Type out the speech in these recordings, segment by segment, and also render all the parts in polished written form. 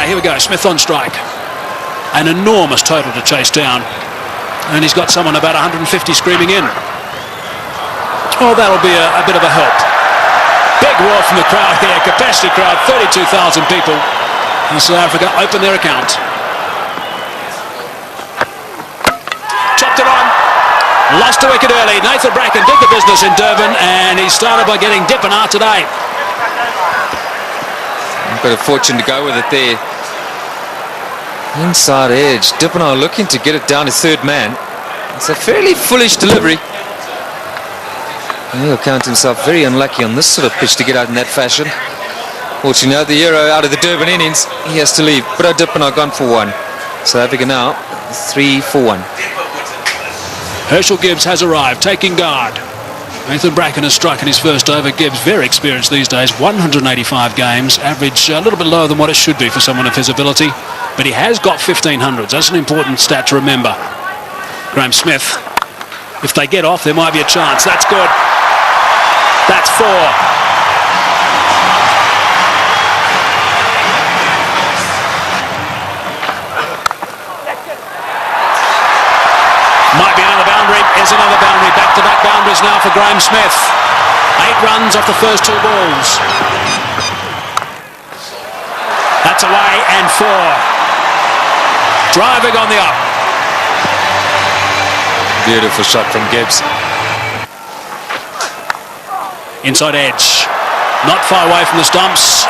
Okay, here we go. Smith on strike. An enormous total to chase down. And he's got someone about 150 screaming in. Oh, that'll be a bit of a help. Big roar from the crowd here. Capacity crowd, 32,000 people. And South Africa open their account. Chopped it on. Lost a wicket early. Nathan Bracken did the business in Durban, and he started by getting Dippenaar today. A bit of fortune to go with it there. Inside edge. Dippenaar looking to get it down to third man. It's a fairly foolish delivery. He'll count himself very unlucky on this sort of pitch to get out in that fashion. Fortunately, now the hero out of the Durban innings, he has to leave. But Dippenaar gone for one. South Africa now 3 for 1. Herschel Gibbs has arrived, taking guard. Nathan Bracken has struck in his first over. Gibbs, very experienced these days, 185 games, average a little bit lower than what it should be for someone of his ability, but he has got 1500s. That's an important stat to remember. Graham Smith, if they get off, there might be a chance. That's good. That's 4. Might be another boundary. Is another boundary. Back-to-back boundaries now for Graham Smith. 8 runs off the first 2 balls. That's away and 4. Driving on the up. Beautiful shot from Gibbs. Inside edge. Not far away from the stumps.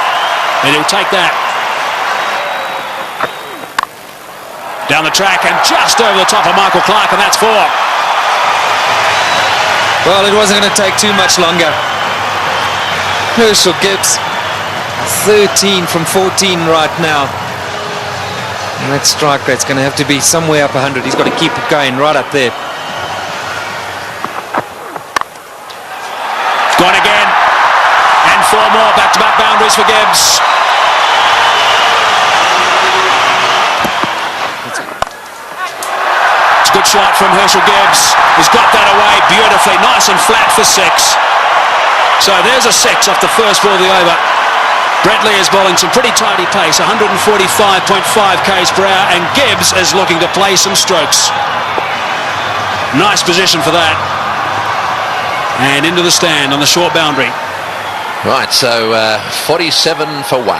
And he'll take that. Down the track and just over the top of Michael Clark, and that's 4. Well, it wasn't going to take too much longer. Herschel Gibbs, 13 from 14 right now. And that strike rate's going to have to be somewhere up 100. He's got to keep it going right up there. Gone again. And 4 more back-to-back boundaries for Gibbs. Good shot from Herschel Gibbs. He's got that away beautifully, nice and flat for 6. So there's a 6 off the first ball of the over. Bradley is bowling some pretty tidy pace, 145.5 k's per hour, and Gibbs is looking to play some strokes. Nice position for that. And into the stand on the short boundary. Right, so 47 for 1.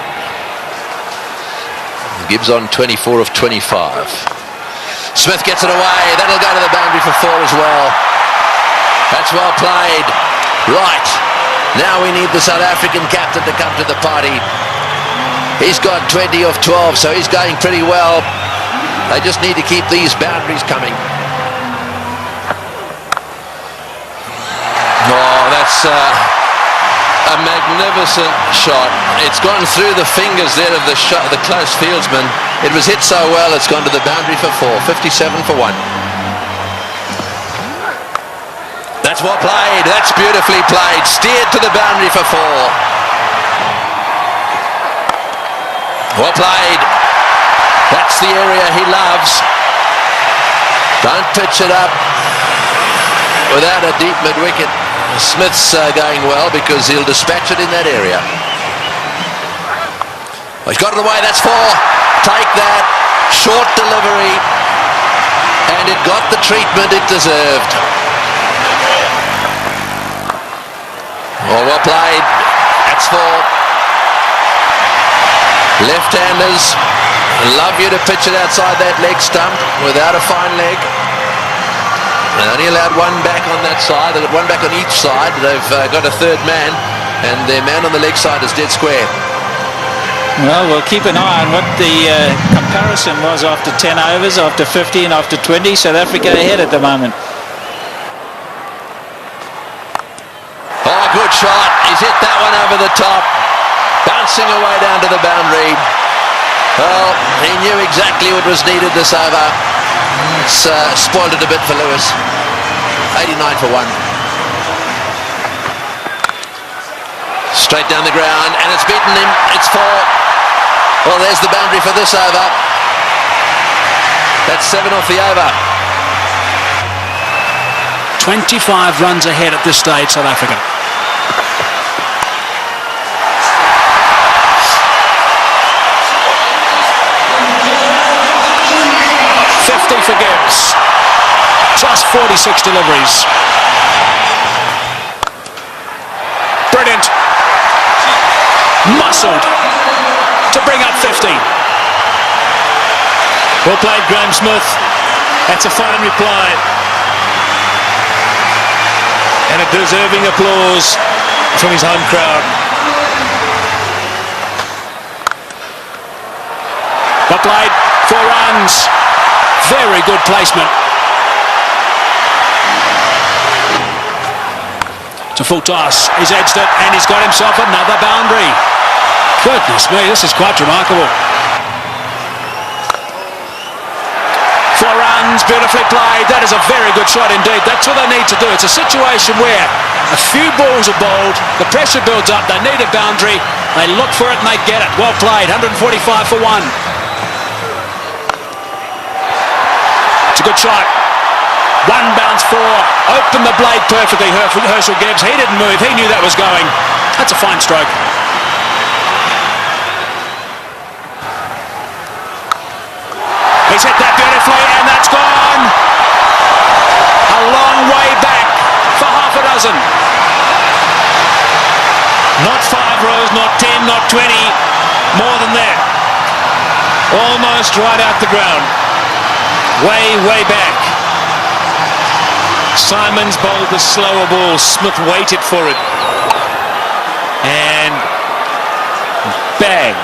Gibbs on 24 of 25. Smith gets it away. That'll go to the boundary for 4 as well. That's well played. Right. Now we need the South African captain to come to the party. He's got 20 of 12, so he's going pretty well. They just need to keep these boundaries coming. Oh, that's a magnificent shot. It's gone through the fingers there of the shot, the close fieldsman. It was hit so well, it's gone to the boundary for 4. 57 for 1. That's well played. That's beautifully played. Steered to the boundary for 4. Well played. That's the area he loves. Don't pitch it up without a deep mid-wicket. Smith's going well because he'll dispatch it in that area. Well, he's got it away. That's 4. Take that. Short delivery. And it got the treatment it deserved. Oh, well played. That's 4. Left-handers love you to pitch it outside that leg stump without a fine leg. They only allowed 1 back on that side. They've got 1 back on each side. They've got a third man, and their man on the leg side is dead square. Well, we'll keep an eye on what the comparison was after 10 overs, after 15, after 20. South Africa ahead at the moment. Oh, good shot. He's hit that one over the top. Bouncing away down to the boundary. Well, he knew exactly what was needed this over. It's spoiled it a bit for Lewis. 89 for 1. Straight down the ground, and it's beaten him. It's 4. Well, there's the boundary for this over. That's 7 off the over. 25 runs ahead at this stage, South Africa. pass. Just 46 deliveries. Brilliant. Muscled to bring up 50. Well played, Graham Smith. That's a fine reply. And a deserving applause from his home crowd. Well played, 4 runs. Very good placement. It's a full toss. He's edged it and he's got himself another boundary. Goodness me, this is quite remarkable. 4 runs, beautifully played. That is a very good shot indeed. That's what they need to do. It's a situation where a few balls are bowled, the pressure builds up, they need a boundary, they look for it and they get it. Well played, 145 for 1. It's a good shot. 1 bounce 4. Opened the blade perfectly, Herschel Gibbs. He didn't move. He knew that was going. That's a fine stroke. He's hit that beautifully and that's gone. A long way back for half a dozen. Not 5 rows, not 10, not 20. More than that. Almost right out the ground. Way, way back. Simons bowled the slower ball. Smith waited for it. And bang.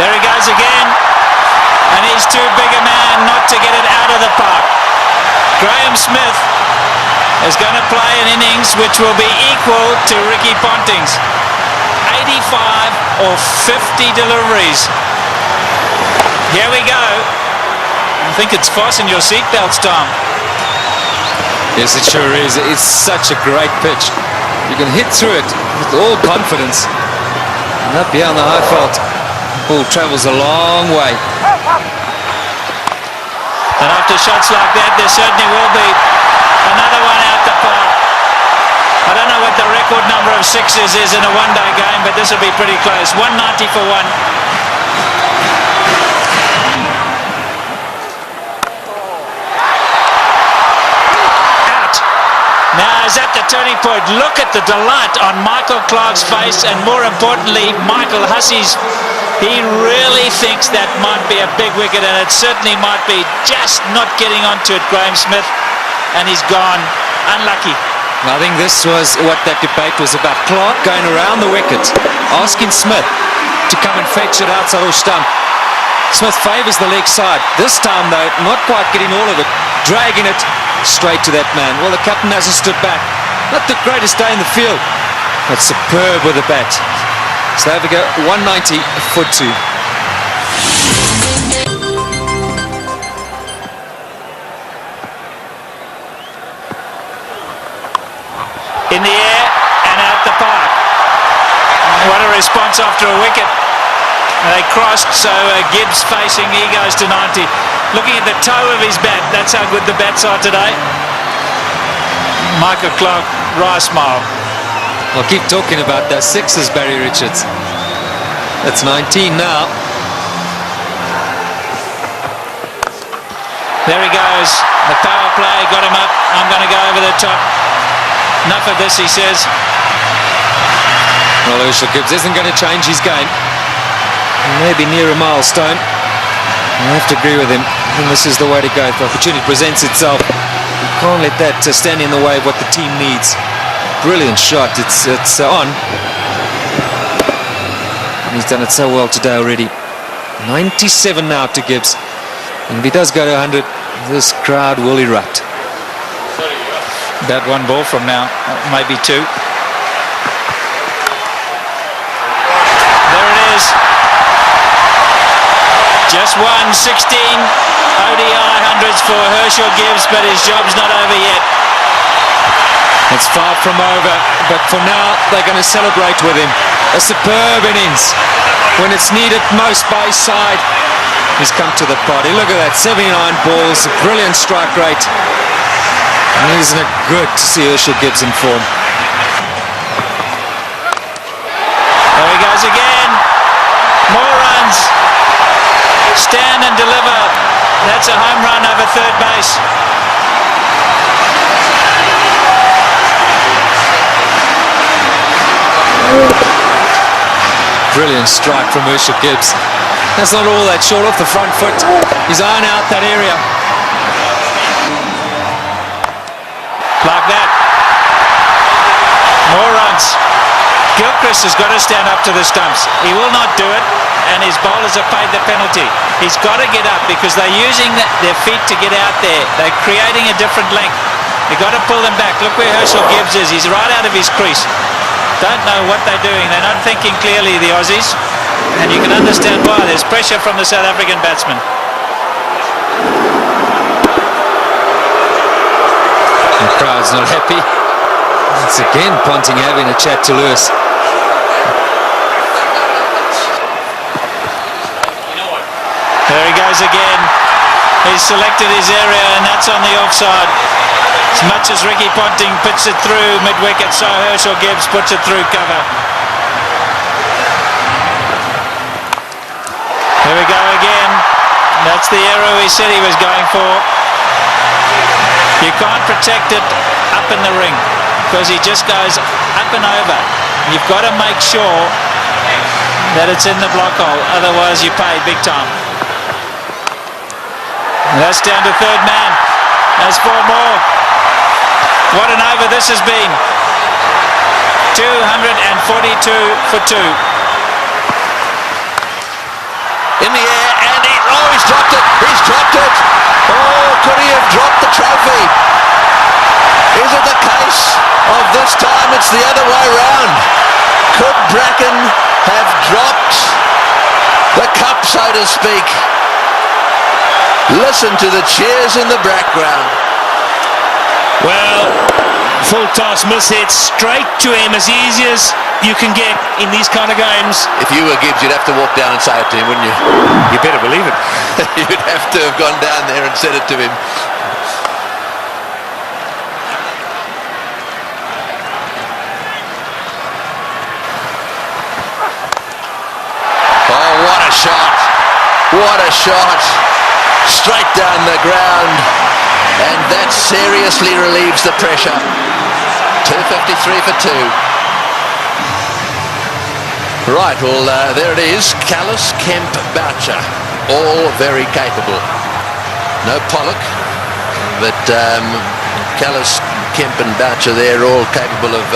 There he goes again. And he's too big a man not to get it out of the park. Graham Smith is going to play an innings which will be equal to Ricky Ponting's. 85 or 50 deliveries. Here we go. I think it's fasten your seatbelts, Tom. Yes, it sure is. It's such a great pitch. You can hit through it with all confidence. And up here on the high fault, ball travels a long way. And after shots like that, there certainly will be another one out the park. I don't know what the record number of sixes is in a one-day game, but this will be pretty close. 190 for 1. Now is at the turning point. Look at the delight on Michael Clarke's face, and more importantly, Michael Hussey's. He really thinks that might be a big wicket, and it certainly might be. Just not getting onto it, Graham Smith, and he's gone. Unlucky. I think this was what that debate was about. Clarke going around the wicket, asking Smith to come and fetch it outside or stump. Smith favours the leg side. This time, though, not quite getting all of it, dragging it straight to that man. Well, the captain hasn't stood back. Not the greatest day in the field, but superb with the bat. So there we go, 190 for 2. In the air and out the park. What a response after a wicket. They crossed, so Gibbs facing, he goes to 90. Looking at the toe of his bat, that's how good the bats are today. Michael Clarke, wry smile. I'll keep talking about those sixes, Barry Richards. That's 19 now. There he goes. The power play got him up. I'm going to go over the top. Enough of this, he says. Well, Herschel Gibbs isn't going to change his game. Maybe near a milestone. I have to agree with him. And this is the way to go. If the opportunity presents itself, you can't let that stand in the way of what the team needs. Brilliant shot. It's on. And he's done it so well today already. 97 now to Gibbs. And if he does go to 100, this crowd will erupt. About 1 ball from now, maybe 2. There it is. Just 16 ODI hundreds for Herschel Gibbs, but his job's not over yet. It's far from over, but for now they're going to celebrate with him. A superb innings when it's needed most by his side. He's come to the party. Look at that, 79 balls, a brilliant strike rate. And isn't it good to see Herschel Gibbs in form? There he goes again. More runs. Stand and It's a home run over third base. Brilliant strike from Herschel Gibbs. That's not all that short off the front foot. He's eyeing out that area. Like that. More runs. Gilchrist has got to stand up to the stumps. He will not do it, and his bowlers have paid the penalty. He's got to get up because they're using their feet to get out there. They're creating a different length. You've got to pull them back. Look where Herschel Gibbs is. He's right out of his crease. Don't know what they're doing. They're not thinking clearly, the Aussies. And you can understand why. There's pressure from the South African batsman. The crowd's not happy. It's again Ponting having a chat to Lewis. There he goes again. He's selected his area, and that's on the offside. As much as Ricky Ponting puts it through mid-wicket, so Herschel Gibbs puts it through cover. Here we go again. That's the arrow he said he was going for. You can't protect it up in the ring because he just goes up and over. You've got to make sure that it's in the block hole, otherwise you pay big time. And that's down to third man. There's 4 more. What an over this has been. 242 for 2. In the air, and he's dropped it. He's dropped it. Oh, could he have dropped the trophy? Is it the case of this time it's the other way round? Could Bracken have dropped the cup, so to speak? Listen to the cheers in the background. Well, full toss miss hit straight to him, as easy as you can get in these kind of games. If you were Gibbs, you'd have to walk down and say it to him, wouldn't you? You better believe it. You'd have to have gone down there and said it to him. Oh, what a shot. What a shot. Straight down the ground. And that seriously relieves the pressure. 253 for 2. Right, well, there it is. Callis, Kemp, Boucher, all very capable. No Pollock, but Callis, Kemp and Boucher, they're all capable of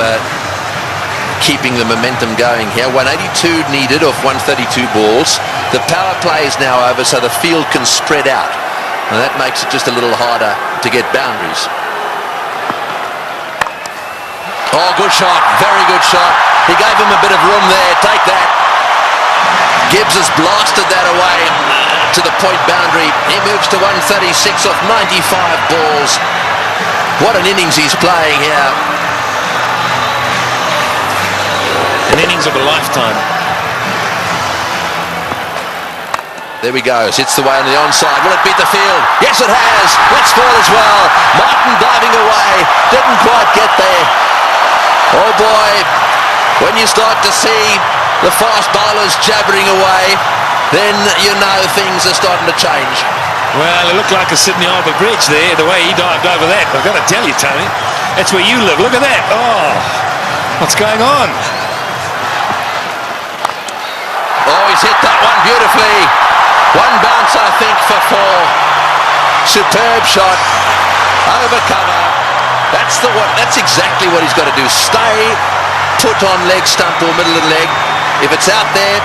keeping the momentum going here. 182 needed off 132 balls. The power play is now over, so the field can spread out. And that makes it just a little harder to get boundaries. Oh, good shot. Very good shot. He gave him a bit of room there. Take that. Gibbs has blasted that away to the point boundary. He moves to 136 off 95 balls. What an innings he's playing here. An innings of a lifetime. There he goes. Hits the way on the onside. Will it beat the field? Yes, it has. Let's fall as well. Martin diving away. Didn't quite get there. Oh boy, when you start to see the fast bowlers jabbering away, then you know things are starting to change. Well, it looked like a Sydney Harbour Bridge there, the way he dived over that. I've got to tell you, Tony, that's where you live. Look at that. Oh, what's going on? Oh, he's hit that one beautifully. One bounce, I think, for 4. Superb shot. Over cover. That's exactly what he's got to do. Stay put on leg stump or middle of the leg. If it's out there,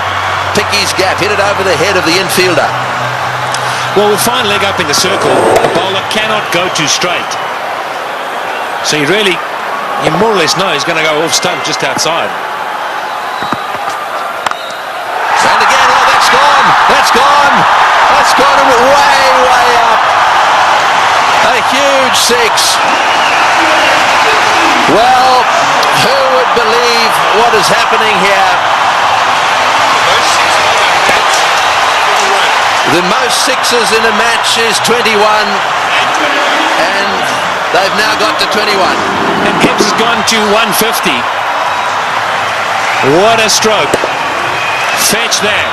pick his gap. Hit it over the head of the infielder. Well, with fine leg up in the circle, the bowler cannot go too straight. So you more or less know he's going to go off stump just outside. And again, oh, that's gone. That's gone. That's gone way, way up. A huge 6. Well, who would believe what is happening here? The most 6s in a match is 21, and they've now got to 21. And Gibbs has gone to 150. What a stroke. Fetch that.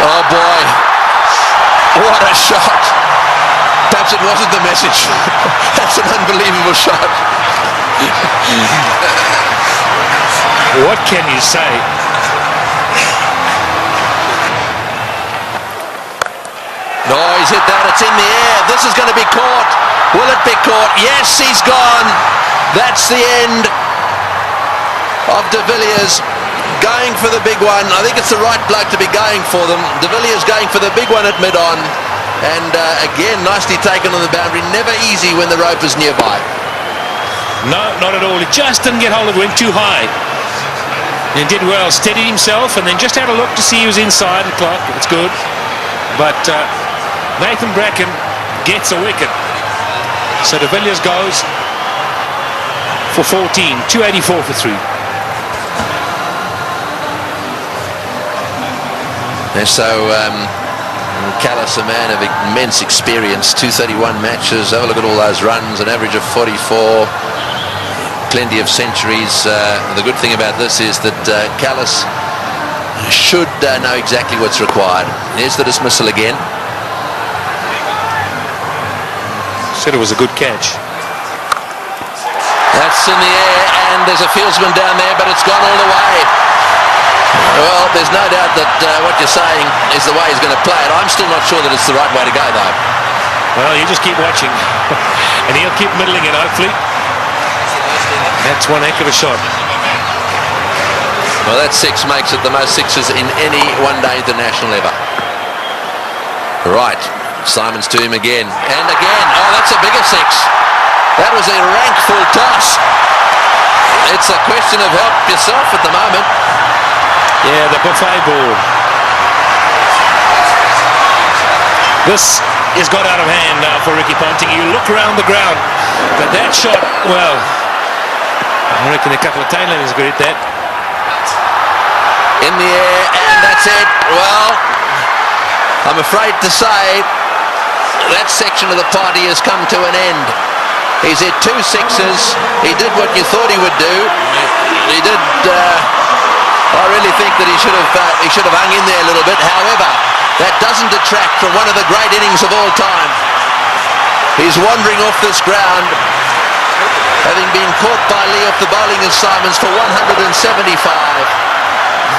Oh boy, what a shot. Perhaps it wasn't the message. That's an unbelievable shot. What can you say? No, he's hit that. It's in the air. This is going to be caught. Will it be caught? Yes, he's gone. That's the end of De Villiers. Going for the big one. I think it's the right bloke to be going for them. De Villiers going for the big one at mid-on. And again, nicely taken on the boundary. Never easy when the rope is nearby. No, not at all. He just didn't get hold of it. Went too high. And did well. Steadied himself and then just had a look to see he was inside the clock. It's good. But Nathan Bracken gets a wicket. So De Villiers goes for 14. 284 for 3. And so Callis, a man of immense experience, 231 matches. Have a look at all those runs, an average of 44, plenty of centuries. The good thing about this is that Callis should know exactly what's required. Here's the dismissal again. Said it was a good catch. That's in the air, and there's a fieldsman down there, but it's gone all the way. Well, there's no doubt that what you're saying is the way he's going to play it. I'm still not sure that it's the right way to go, though. Well, you just keep watching. And he'll keep middling it, hopefully. That's one heck of a shot. Well, that six makes it the most sixes in any one-day international ever. Right, Simons to him again. And again. Oh, that's a bigger six. That was a rank full toss. It's a question of help yourself at the moment. Yeah, the buffet ball. This has got out of hand now for Ricky Ponting. You look around the ground, but that shot, well, I reckon a couple of tailenders could hit that. In the air, and that's it. Well, I'm afraid to say that section of the party has come to an end. He's hit 2 sixes. He did what you thought he would do. He did. I really think that he should have hung in there a little bit. However, that doesn't detract from one of the great innings of all time. He's wandering off this ground, having been caught by Lee off the bowling of Simons for 175.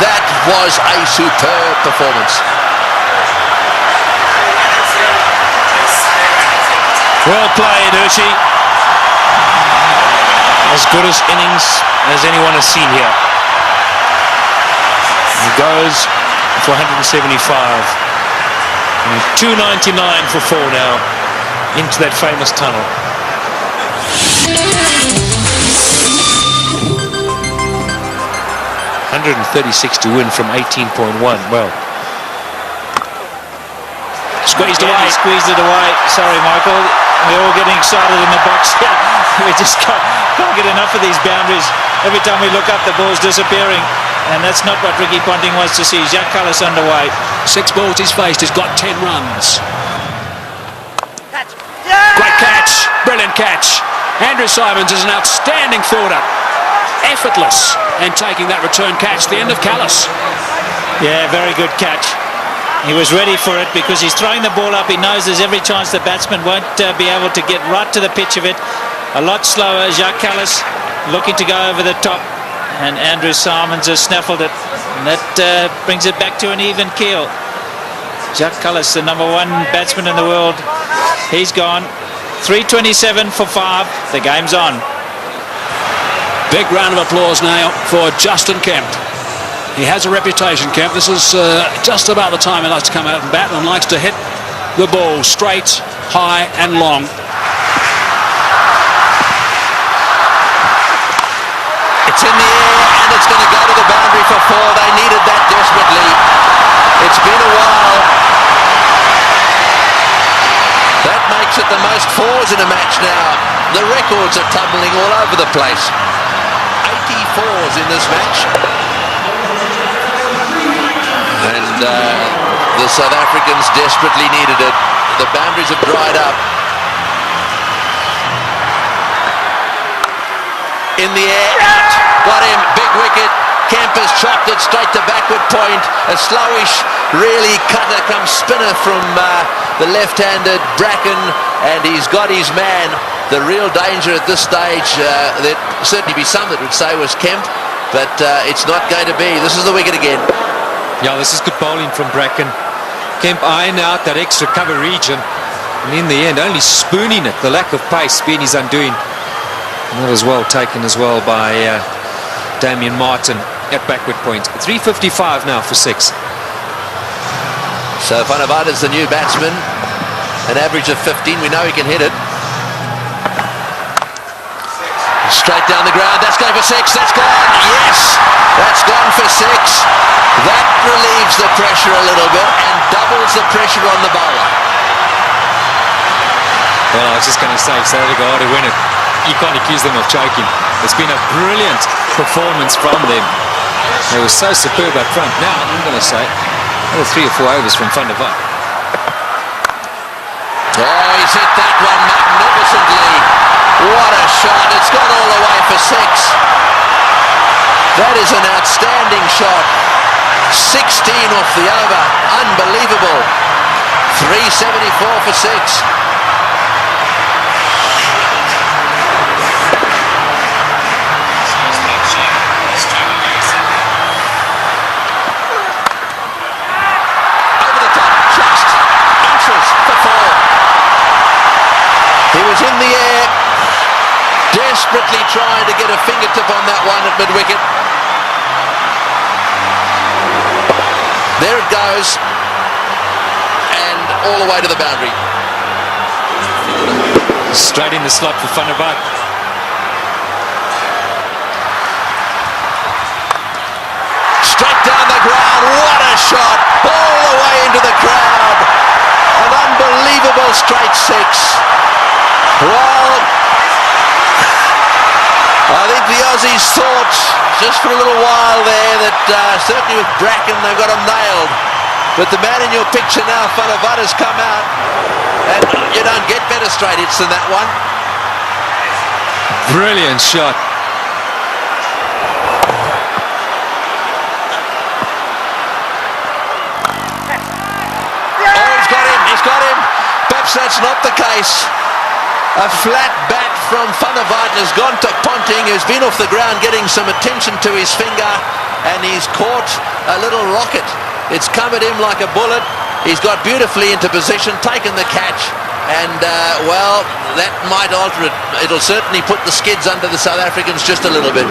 That was a superb performance. Well played, Hershey. As good as innings as anyone has seen here. He goes for 175. And 299 for 4 now into that famous tunnel. 136 to win from 18.1. Well, squeezed away. He squeezed it away. Sorry, Michael. We're all getting excited in the box here. We just can't get enough of these boundaries. Every time we look up, the ball's disappearing. And that's not what Ricky Ponting wants to see. Jacques Kallis underway. 6 balls he's faced. He's got 10 runs. Great catch. Brilliant catch. Andrew Simons is an outstanding fielder. Effortless. And taking that return catch. The end of Kallis. Yeah, very good catch. He was ready for it because he's throwing the ball up. He knows there's every chance the batsman won't be able to get right to the pitch of it. A lot slower. Jacques Kallis looking to go over the top. And Andrew Simons has snaffled it. And that brings it back to an even keel. Jacques Kallis, the #1 batsman in the world. He's gone. 327 for 5. The game's on. Big round of applause now for Justin Kemp. He has a reputation, Kemp. This is just about the time he likes to come out and bat and likes to hit the ball straight, high and long. It's in the air and it's going to go to the boundary for 4. They needed that desperately. It's been a while. That makes it the most 4s in a match now. The records are tumbling all over the place. 84s in this match. And the South Africans desperately needed it. The boundaries have dried up. In the air, out. Got him. Big wicket. Kemp has chopped it straight to backward point. A slowish, really cutter come spinner from the left-handed Bracken, and he's got his man. The real danger at this stage, there'd certainly be some that would say was Kemp, but it's not going to be. This is the wicket again. Yeah, this is good bowling from Bracken. Kemp eyeing out that extra cover region, and in the end only spooning it. The lack of pace being his undoing. Not as well taken as well by Damien Martin at backward point. 3:55 now for 6. So Van der Vaart is the new batsman, an average of 15. We know he can hit it. Straight down the ground, that's going for 6, that's gone, yes, that's gone for 6. That relieves the pressure a little bit and doubles the pressure on the bowler. Well, I was just going to say, South Africa ought to win it. You can't accuse them of choking. It's been a brilliant performance from them. They were so superb up front. Now, I'm going to say, another 3 or 4 overs from Van der Vaart. Oh, he's hit that one magnificently. What a shot. It's gone all the way for 6. That is an outstanding shot. 16 off the over. Unbelievable. 374 for 6. Over the top. Just inches for 4. He was in the air, desperately trying to get a fingertip on that one at mid-wicket. There it goes, and all the way to the boundary. Straight in the slot for Van der Vaart. Straight down the ground, what a shot, all the way into the crowd. An unbelievable straight 6. Well, I think the Aussies thought just for a little while there that certainly with Bracken they've got him nailed. But the man in your picture now, Van der Vaart, has come out, and you don't get better straight hits than that one. Brilliant shot. Oh, he's got him. Perhaps that's not the case. A flat bat from Van der Vaart has gone to Ponting, who's been off the ground getting some attention to his finger, and he's caught a little rocket. It's come at him like a bullet. He's got beautifully into position, taken the catch, and well, that might alter it. It'll certainly put the skids under the South Africans just a little bit.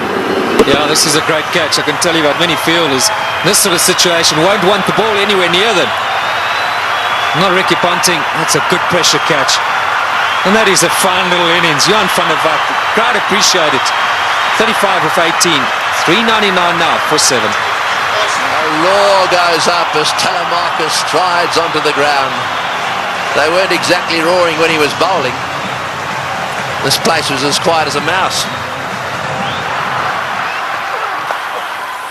Yeah, this is a great catch. I can tell you about many fielders in this sort of situation won't want the ball anywhere near them. Not Ricky Ponting. That's a good pressure catch. And that is a fine little innings. Jan van der Vaart, crowd appreciate it. 35 of 18. 399 now for 7. A roar goes up as Telemarcus strides onto the ground. They weren't exactly roaring when he was bowling. This place was as quiet as a mouse.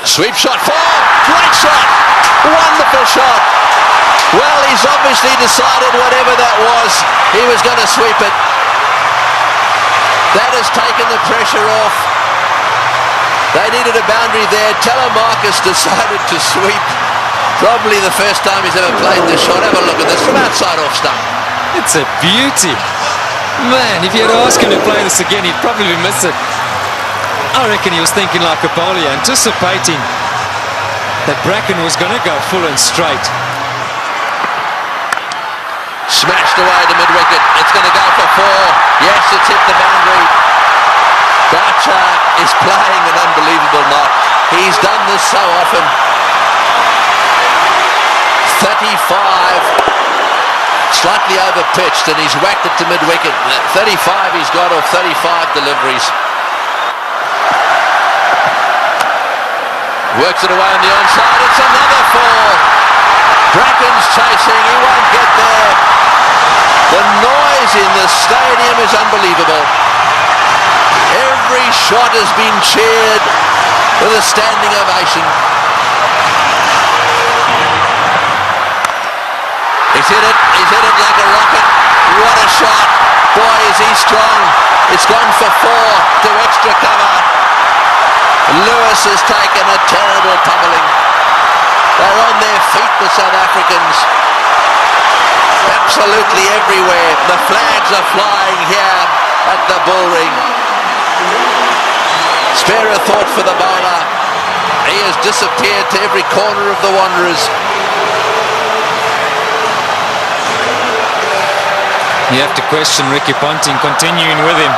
Sweep shot, 4, great shot, wonderful shot. Well, he's obviously decided whatever that was, he was going to sweep it. That has taken the pressure off. They needed a boundary there. Telemarcus decided to sweep. Probably the first time he's ever played this shot. Have a look at this from outside off stump. It's a beauty. Man, if you had asked him to play this again, he'd probably miss it. I reckon he was thinking like a bowler, anticipating that Bracken was going to go full and straight. Smashed away to mid-wicket. It's going to go for 4. Yes, it's hit the boundary. Boucher is playing an unbelievable knock. He's done this so often. 35. Slightly over-pitched, and he's whacked it to mid-wicket. 35 he's got off 35 deliveries. Works it away on the onside. It's another 4. Bracken's chasing. He won't get there. The noise in the stadium is unbelievable. Every shot has been cheered with a standing ovation. He's hit it like a rocket. What a shot. Boy, is he strong. It's gone for 4 to extra cover. Lewis has taken a terrible pummeling. They're on their feet, the South Africans. Absolutely everywhere. The flags are flying here at the bullring. Spare a thought for the bowler. He has disappeared to every corner of the Wanderers. You have to question Ricky Ponting continuing with him.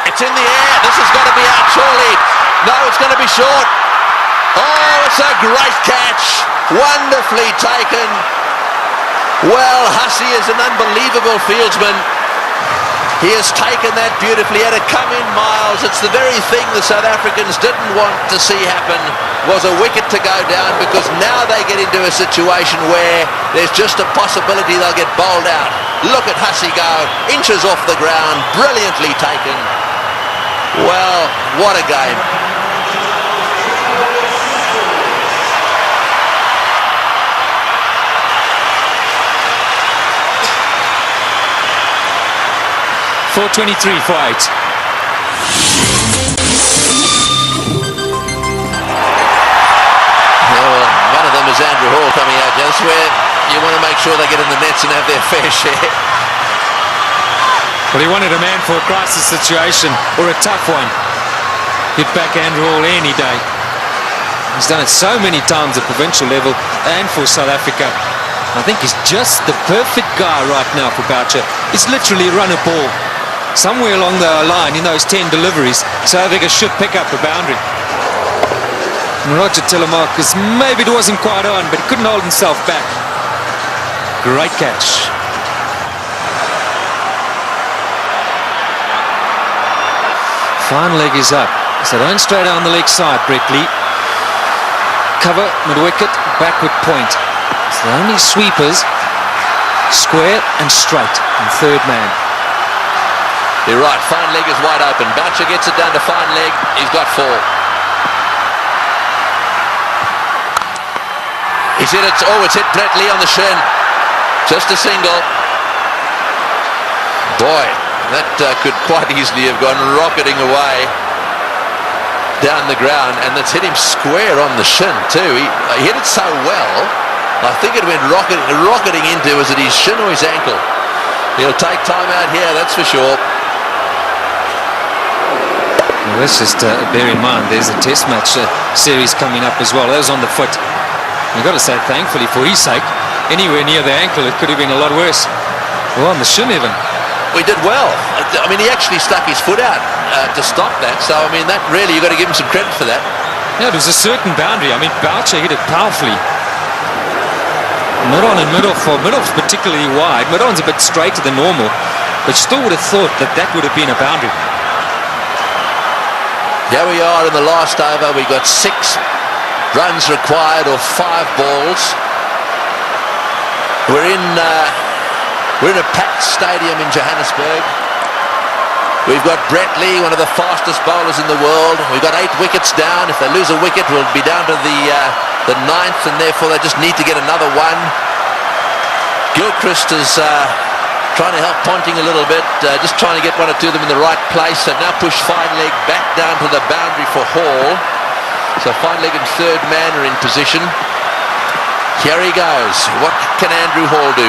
It's in the air. This has got to be out surely. No, it's going to be short. Oh, it's a great catch. Wonderfully taken. Well, Hussey is an unbelievable fieldsman. He has taken that beautifully. He had to come in miles. It's the very thing the South Africans didn't want to see happen, was a wicket to go down, because now they get into a situation where there's just a possibility they'll get bowled out. Look at Hussey go, inches off the ground, brilliantly taken. Well, what a game. .423 for 8. One of them is Andrew Hall coming out. That's where you want to make sure they get in the nets and have their fair share. Well, he wanted a man for a crisis situation, or a tough one. Hit back Andrew Hall any day. He's done it so many times at provincial level and for South Africa. I think he's just the perfect guy right now for Boucher. He's literally run a ball somewhere along the line in those 10 deliveries. South Africa should pick up the boundary. And Roger Telemarcus, maybe it wasn't quite on, but he couldn't hold himself back. Great catch. Fine leg is up. So don't stray down the leg side, Brett Lee. Cover, mid-wicket, backward point. It's the only sweepers, square and straight, and third man. You're right, fine leg is wide open. Boucher gets it down to fine leg. He's got 4. He's hit it. Oh, it's hit Brett Lee on the shin. Just a single. Boy, that could quite easily have gone rocketing away down the ground, and that's hit him square on the shin too. He hit it so well, I think it went rocketing into, was it his shin or his ankle? He'll take time out here, that's for sure. Well, let's just bear in mind there's a test match series coming up as well. That was on the foot. You've got to say thankfully for his sake, anywhere near the ankle it could have been a lot worse. Well, on the shin even. We did well. I mean, he actually stuck his foot out to stop that. So, I mean, that really, you've got to give him some credit for that. Yeah, it was a certain boundary. I mean, Boucher hit it powerfully. Mid-on and mid-off, or mid-off's particularly wide. Mid-on's a bit straighter than normal, but still would have thought that that would have been a boundary. Here we are in the last over. We got 6 runs required, or 5 balls. We're in a packed stadium in Johannesburg. We've got Brett Lee, one of the fastest bowlers in the world. We've got 8 wickets down. If they lose a wicket, we'll be down to the 9th, and therefore they just need to get another one. Gilchrist is trying to help Ponting a little bit, just trying to get 1 or 2 of them in the right place. They've now pushed fine leg back down to the boundary for Hall. So fine leg and third man are in position. Here he goes. What can Andrew Hall do?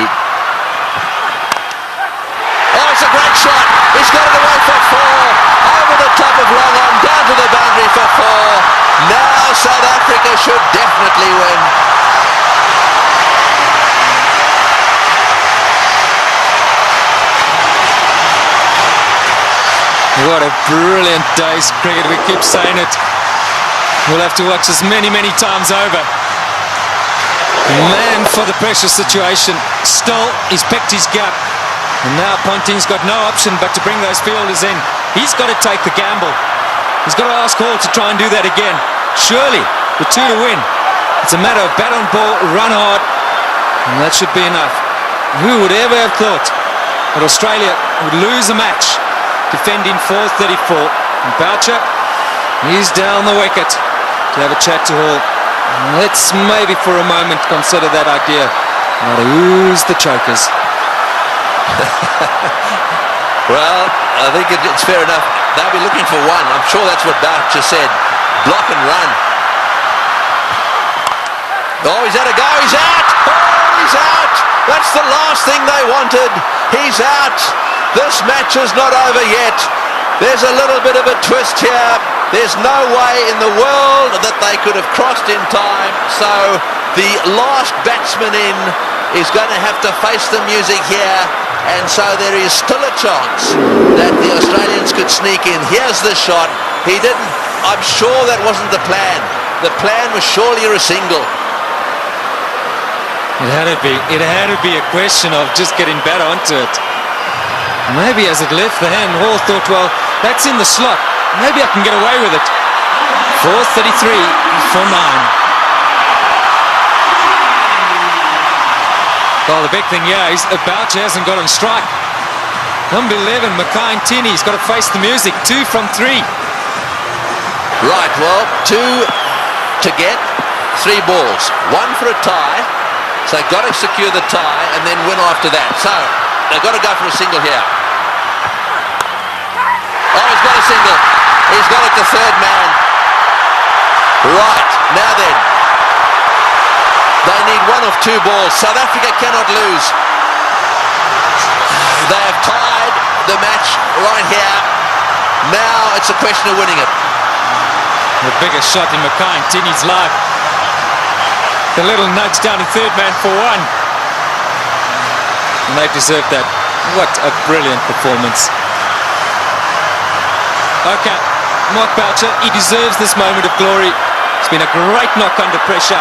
Oh, it's a great shot. He's got it away for 4. Over the top of long on, down to the boundary for 4. Now South Africa should definitely win. What a brilliant day's cricket. We keep saying it. We'll have to watch this many, many times over. Man for the pressure situation. Still, he's picked his gap. And now Ponting's got no option but to bring those fielders in. He's got to take the gamble. He's got to ask Hall to try and do that again. Surely, with 2 to win, it's a matter of bat on ball, run hard, and that should be enough. Who would ever have thought that Australia would lose a match defending 434? And Boucher, he's down the wicket to have a chat to Hall. Let's maybe for a moment consider that idea. Now who's the chokers? Well, I think it's fair enough. They'll be looking for one. I'm sure that's what Boucher said. Block and run. Oh, he's had a go. He's out. Oh, he's out. That's the last thing they wanted. He's out. This match is not over yet. There's a little bit of a twist here. There's no way in the world that they could have crossed in time. So the last batsman in is going to have to face the music here. And so there is still a chance that the Australians could sneak in. Here's the shot. He didn't. I'm sure that wasn't the plan. The plan was surely a single. It had to be. It had to be a question of just getting better onto it. Maybe as it left the hand, Hall thought, well, that's in the slot. Maybe I can get away with it. 4:33 for 9. Well, the big thing here is Boucher hasn't got on strike. Number 11, Mackay-Ntini's got to face the music. 2 from 3. Right, well, 2 to get, 3 balls. 1 for a tie, so they've got to secure the tie and then win after that. So they've got to go for a single here. Oh, he's got a single. He's got it to third man. Right, now then. They need 1 of 2 balls. South Africa cannot lose. They have tied the match right here. Now it's a question of winning it. The biggest shot in Mackay-Ntini's life. The little nudge down to third man for 1. And they deserve that. What a brilliant performance. Okay, Mark Boucher, he deserves this moment of glory. It's been a great knock under pressure.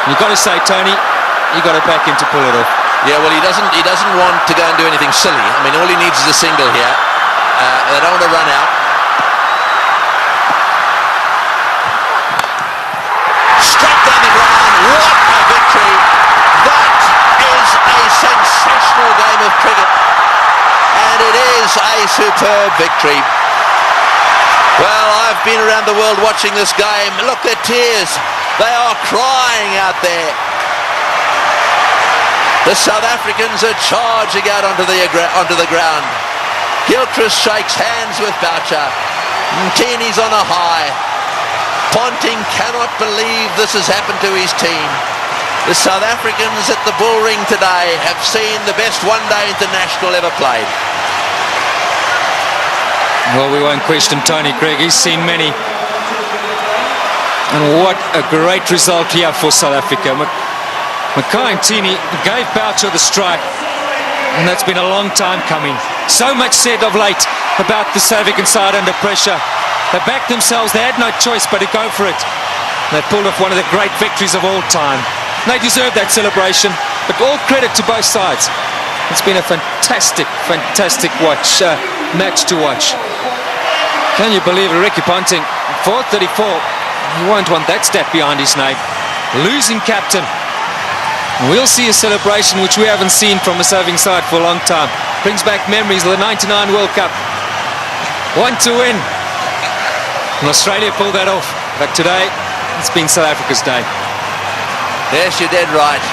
You've got to say, Tony, you've got to back him to pull it off. Yeah, well, he doesn't want to go and do anything silly. I mean, all he needs is a single here. They don't want to run out. Straight down the ground. What a victory. That is a sensational game of cricket. And it is a superb victory. Well, I've been around the world watching this game. Look, their tears. They are crying out there. The South Africans are charging out onto the ground. Gilchrist shakes hands with Boucher. Ntini's on a high. Ponting cannot believe this has happened to his team. The South Africans at the Bull Ring today have seen the best one-day international ever played. Well, we won't question Tony Craig. He's seen many. And what a great result here for South Africa. Mackay-Ntini gave Boucher the strike, and that's been a long time coming. So much said of late about the South African side under pressure. They backed themselves, they had no choice but to go for it. They pulled off one of the great victories of all time. They deserve that celebration, but all credit to both sides. It's been a fantastic, fantastic match to watch. Can you believe it? Ricky Ponting, 434. You won't want that stat behind his name. Losing captain. We'll see a celebration which we haven't seen from a serving side for a long time. Brings back memories of the 99 World Cup. 1 to win. And Australia pulled that off. But today, it's been South Africa's day. Yes, you're dead right.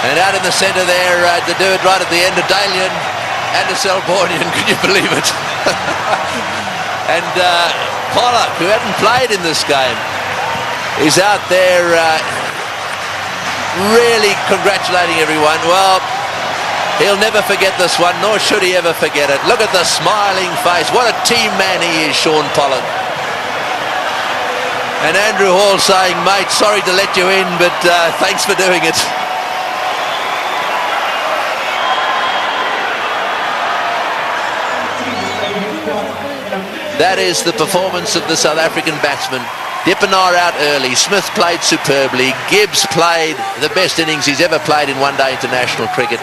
And out in the centre there, to do it right at the end of Dalian and a Selbornian, can you believe it? And Pollock, who hadn't played in this game, is out there really congratulating everyone. Well, he'll never forget this one, nor should he ever forget it. Look at the smiling face. What a team man he is, Sean Pollock. And Andrew Hall saying, mate, sorry to let you in, but thanks for doing it. That is the performance of the South African batsmen. Dippenaar out early. Smith played superbly. Gibbs played the best innings he's ever played in one-day international cricket.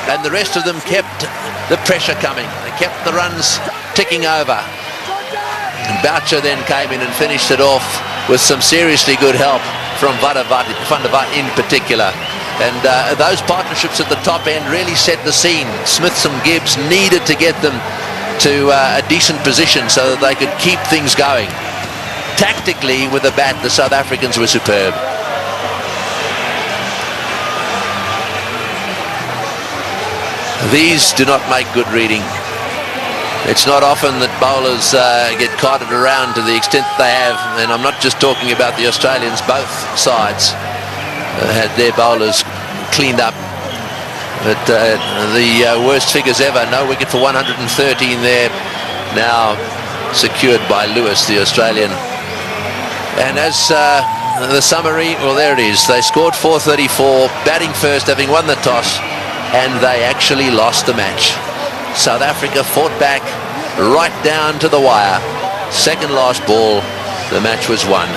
And the rest of them kept the pressure coming. They kept the runs ticking over. And Boucher then came in and finished it off with some seriously good help from Van der Vaart in particular. And those partnerships at the top end really set the scene. Smith and Gibbs needed to get them to a decent position so that they could keep things going. Tactically, with the bat, the South Africans were superb. These do not make good reading. It's not often that bowlers get carted around to the extent they have, and I'm not just talking about the Australians. Both sides had their bowlers cleaned up. But the worst figures ever. No wicket for 113 there. Now secured by Lewis, the Australian. And as the summary, well, there it is. They scored 434, batting first, having won the toss, and they actually lost the match. South Africa fought back right down to the wire. Second last ball, the match was won.